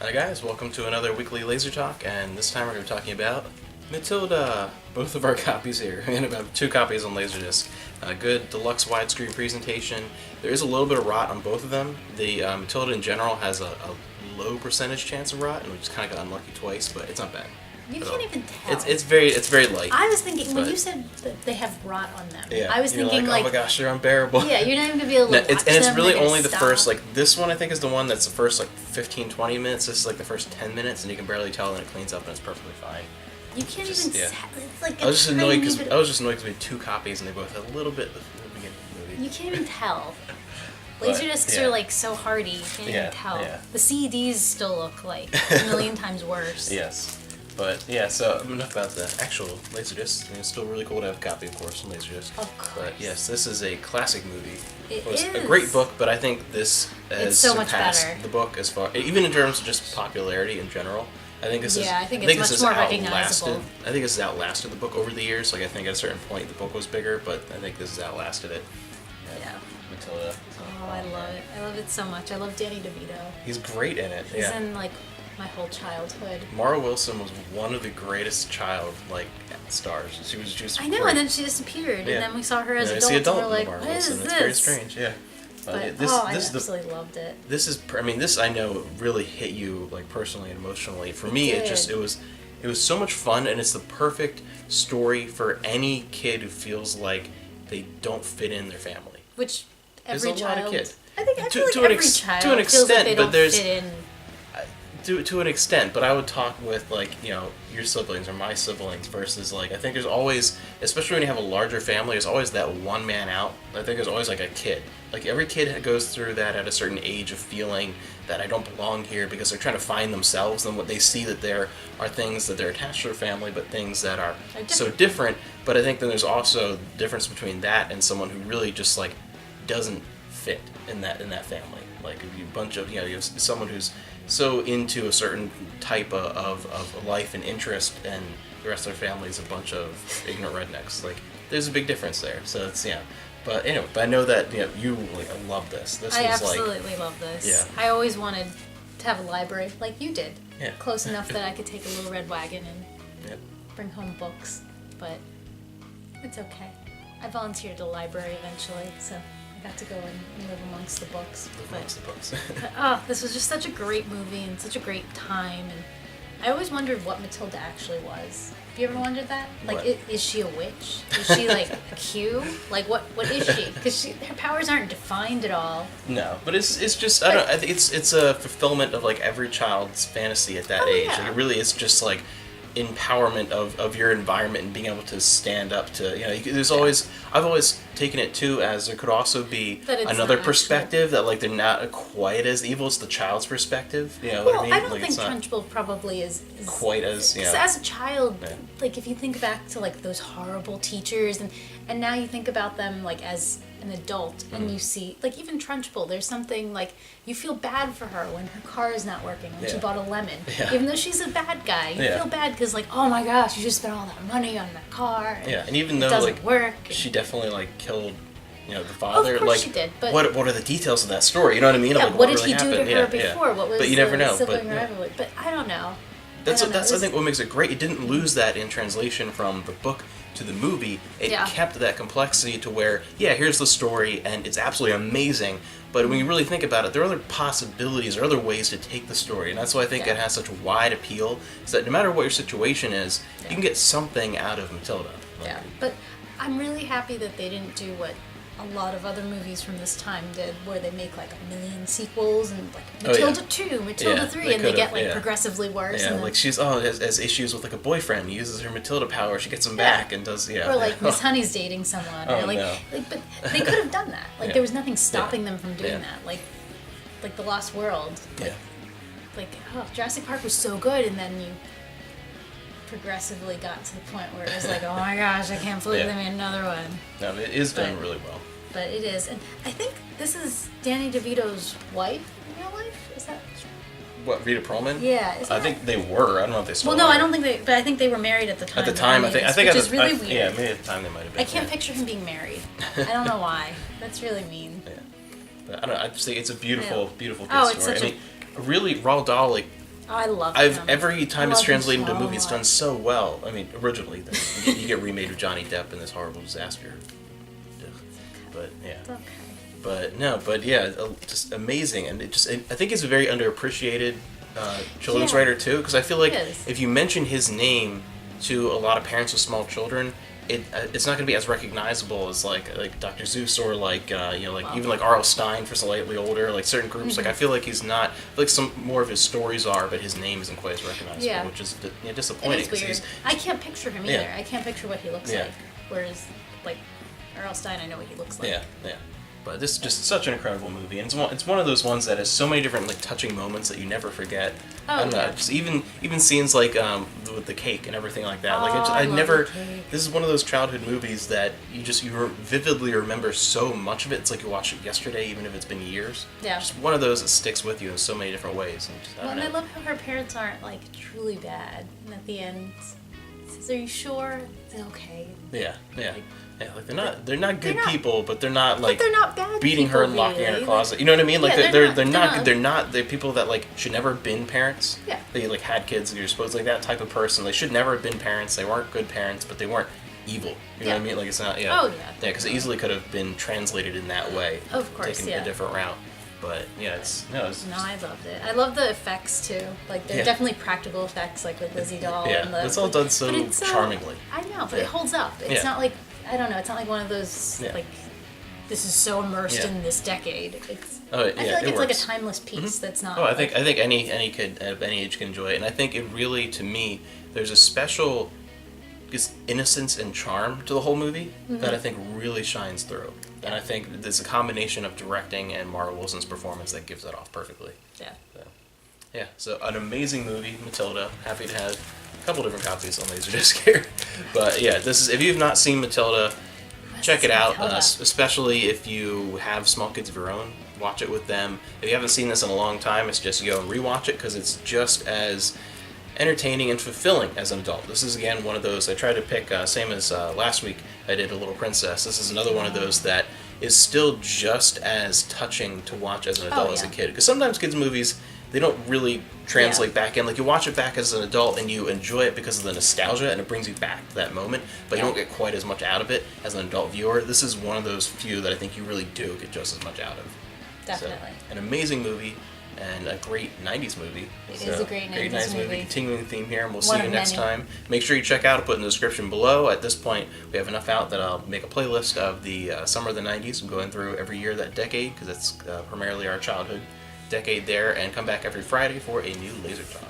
Hi guys, welcome to another weekly Laser Talk, and this time we're going to be talking about Matilda. Both of our copies here. We're going to have 2 copies on LaserDisc. A good deluxe widescreen presentation. There is a little bit of rot on both of them. The Matilda in general has a low percentage chance of rot, and we just kind of got unlucky twice, but it's not bad. You can't even tell. It's very light. I was thinking when you said that they have rot on them. Yeah, I was thinking like, oh my gosh, they're unbearable. Yeah, you're not even gonna be able to watch them. And it's really they're only the stop. first, like, this one I think is the one that's the first, like, 15-20 minutes. This is like the first 10 minutes, and you can barely tell, and it cleans up, and it's perfectly fine. You can't even. Yeah. It's like I was just annoyed because we had 2 copies, and they both had a little bit at the beginning of the movie. You can't even tell. But, LaserDiscs yeah. are like so hardy. You can't even tell. Yeah. The CDs still look like a million times worse. Yes. But yeah, so enough about the actual LaserDisc. I mean, it's still really cool to have a copy, of course, on LaserDisc. Of course. But yes, this is a classic movie. It was is. a great book, but I think this has so much surpassed better. the book as far, even in terms of just popularity in general. I think this is. I think it's much more recognizable. I think this has outlasted the book over the years. Like I think at a certain point the book was bigger, but I think this has outlasted it. Yeah. Matilda. Oh, I love it. I love it so much. I love Danny DeVito. He's great in it. He's in like my whole childhood. Mara Wilson was one of the greatest child stars. She was just. I know, great. and then she disappeared, and then we saw her as adults. adults, and we're like, Mara what Wilson. is It's very this? strange, yeah. But, I absolutely loved it. This is, I mean, this I know really hit you like personally and emotionally. For me, it was so much fun, and it's the perfect story for any kid who feels like they don't fit in their family. Which every There's a lot child. of kids. I feel like to an every child to an feels like extent, they but don't there's fit in. to an extent, but I would talk with your siblings or my siblings versus I think there's always, especially when you have a larger family, there's always that one man out. I think there's always like a kid. Like every kid goes through that at a certain age of feeling that I don't belong here because they're trying to find themselves, and what they see that there are things that they're attached to their family, but things that are so different. But I think then there's also the difference between that and someone who really just doesn't fit in that family. Like a bunch of you have someone who's so into a certain type of life and interest, and the rest of their family is a bunch of ignorant rednecks. Like there's a big difference there. So it's But anyway, but I know that you love this. I absolutely love this. Yeah. I always wanted to have a library like you did. Yeah. Close enough that I could take a little red wagon and bring home books. But it's okay. I volunteered at a library eventually, so I got to go and live amongst the books. But, this was just such a great movie and such a great time. And I always wondered what Matilda actually was. Have you ever wondered that? Like, is she a witch? Is she like a Q? Like, what is she? Because her powers aren't defined at all. No, but it's just I think it's a fulfillment of every child's fantasy at that age. Yeah. Like, it really is just empowerment of your environment and being able to stand up to there's always I've always taken it too as there could also be another perspective that they're not quite as evil as the child's perspective. You know what I mean? I don't think Trunchbull probably is quite as as a child. If you think back to those horrible teachers and now you think about them as an adult and you see even Trunchbull, there's something you feel bad for her when her car is not working, when she bought a lemon, even though she's a bad guy. You feel bad because oh my gosh, you just spent all that money on that car, and even though it doesn't work, she definitely killed the father. Of course she did, but what are the details of that story? You know what I mean? Yeah, what did really he do happened? to her before? What was but you never know. But I don't know. That's I think what makes it great. It didn't lose that in translation from the book to the movie. It kept that complexity to where here's the story and it's absolutely amazing. But when you really think about it, there are other possibilities or other ways to take the story, and that's why I think it has such a wide appeal. Is that no matter what your situation is, you can get something out of Matilda. But I'm really happy that they didn't do what a lot of other movies from this time did, where they make a million sequels and Matilda 2, Matilda 3, and they get progressively worse. Yeah, and she's has issues with a boyfriend, uses her Matilda power, she gets him back and does Or Miss Honey's dating someone. Or but they could have done that. There was nothing stopping them from doing that. Like The Lost World. Jurassic Park was so good, and then you progressively got to the point where it was oh my gosh, I can't believe they made another one. No, it is done really well. But it is, and I think this is Danny DeVito's wife in real life. Is that What, Rita Perlman? Yeah. I think they were. I don't know if they still are. Well, no, are. I don't think they. But I think they were married at the time. At the time, which is really weird. Yeah, maybe at the time they might have been. I can't picture him being married. I don't know why. That's really mean. Yeah. But I don't know. I just think it's a beautiful, beautiful kid it's story. such I mean, really, Roald Dahl Oh, I love him. Every time I it's love him translated into a so movie, it's done much. so well. I mean, originally, you get remade with Johnny Depp in this horrible disaster. Ugh. But yeah. It's okay. But no, but yeah, just amazing, and I think he's a very underappreciated children's Yeah. writer too, because I feel like He is. if you mention his name to a lot of parents with small children, it's not going to be as recognizable as like Dr. Seuss or like even like R.L. Stein for slightly older, like certain groups. Like I feel like he's not like some more of his stories are, but his name isn't quite as recognizable, Yeah. which is It disappointing. is 'Cause weird. I can't picture him either. Yeah. I can't picture what he looks Yeah. like. Whereas, like, R.L. Stein, I know what he looks like. Yeah, yeah. But this is just such an incredible movie, and it's one of those ones that has so many different like touching moments that you never forget. Oh, I don't know, yeah. just even scenes like with the cake and everything like that. Like Oh, I I love never. the cake. This is one of those childhood movies that you vividly remember so much of it. It's like you watched it yesterday, even if it's been years. Yeah. Just one of those that sticks with you in so many different ways. And just, I Well, don't and I know. love how her parents aren't, like, truly bad. And at the end, says, "Are you sure?" It's okay. Yeah, yeah. Like, Yeah, like they're not good they're not- people, but they're not like but they're not bad beating her and people, locking her in really. a closet. You know what I mean? Like Yeah, they're people that like should never have been parents. Yeah. They like had kids and you're supposed like that type of person. They should never have been parents. They weren't good parents, but they weren't evil. You know what I Yeah. mean? Like it's not yeah. Oh, yeah. Yeah, because it easily could have been translated in that way. Of course, taken yeah. a different route. But yeah, it's No, I loved it. I love the effects too. Like they're Yeah. definitely practical effects, like with Lizzie Doll. Yeah, and the, it's all done so but it's charmingly. I know, but Yeah. it holds up. It's Yeah. not like I don't know. It's not like one of those Yeah. like this is so immersed Yeah. in this decade. It's Oh, I yeah, feel like it it's like a works. timeless piece that's not. Oh, I think like, any kid of any age can enjoy it, and I think it really, to me, there's a special just innocence and charm to the whole movie that I think really shines through. And I think there's a combination of directing and Mara Wilson's performance that gives that off perfectly. yeah. So, yeah, so an amazing movie, Matilda. Happy to have a couple different copies on LaserDisc here. But yeah, this is if you've not seen Matilda, check it out. Matilda. Especially if you have small kids of your own, watch it with them. If you haven't seen this in a long time, it's just go and rewatch it because it's just as entertaining and fulfilling as an adult. This is again one of those I tried to pick, same as last week I did A Little Princess. This is another one of those that is still just as touching to watch as an adult as a yeah. kid. Because sometimes kids' movies, they don't really translate back in. Like you watch it back as an adult and you enjoy it because of the nostalgia and it brings you back to that moment, but you don't get quite as much out of it as an adult viewer. This is one of those few that I think you really do get just as much out of. Definitely. So, an amazing movie and a great 90s movie. It is a great 90s movie. Continuing theme here, and we'll One see you of next many. time. Make sure you check out, I'll put in the description below. At this point, we have enough out that I'll make a playlist of the summer of the 90s. I'm going through every year that decade, because that's primarily our childhood decade there, and come back every Friday for a new Laser Talk.